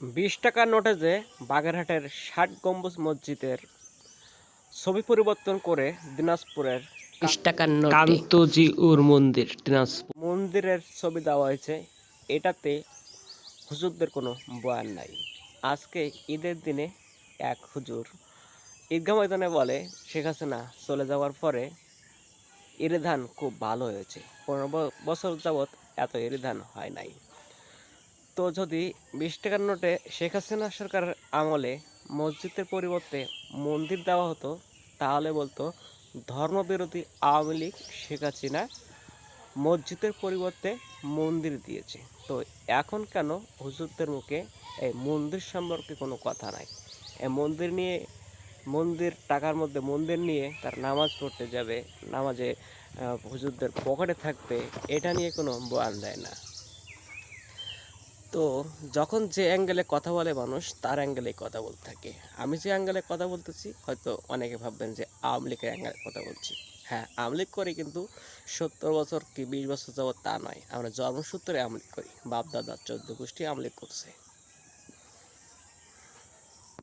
২০ টাকার নোটে যে বাগেরহাটের ৬০ গম্বুজ মসজিদের ছবি পরিবর্তন করে দিনাজপুরের ২০ টাকার নোটে কান্তজিউর মন্দির দিনাজপুর মন্দিরের ছবি দেওয়া হয়েছে, এটাতে হুজুরদের কোনো বয়ান নাই। আজকে ঈদের দিনে এক হুজুর ঈদগাহ ময়দানে বলে শেখ হাসিনা চলে যাওয়ার পরে এরে ধান খুব ভালো হয়েছে, ১৫ বছর যাবৎ এত এরে ধান হয় নাই। তো যদি ২০ টাকার নোটে শেখ হাসিনা সরকারের আমলে মসজিদের পরিবর্তে মন্দির দেওয়া হতো, তাহলে বলতো ধর্মবিরোধী আওয়ামী লীগ শেখ হাসিনা মসজিদের পরিবর্তে মন্দির দিয়েছে। তো এখন কেন হুজুরদের মুখে এই মন্দির সম্পর্কে কোনো কথা নাই? এই মন্দির টাকার মধ্যে মন্দির নিয়ে তার নামাজ পড়তে যাবে, নামাজে হুজুরদের পকেটে থাকবে, এটা নিয়ে কোনো বয়ান দেয় না। তো যখন যে অ্যাঙ্গেলে কথা বলে মানুষ তার অ্যাঙ্গেলেই কথা বলতে থাকে। আমি যে অ্যাঙ্গেলে কথা বলতেছি হয়তো অনেকে ভাববেন যে আওয়ামী লীগের অ্যাঙ্গেলে কথা বলছি। হ্যাঁ, আওয়ামী লীগ করি, কিন্তু ৭০ বছর কি ২০ বছর যাবত তা নয়। আমরা জন্মসূত্রে আওয়ামী লীগ করি, বাপ দাদা ১৪ গোষ্ঠী আওয়ামী লীগ করছে।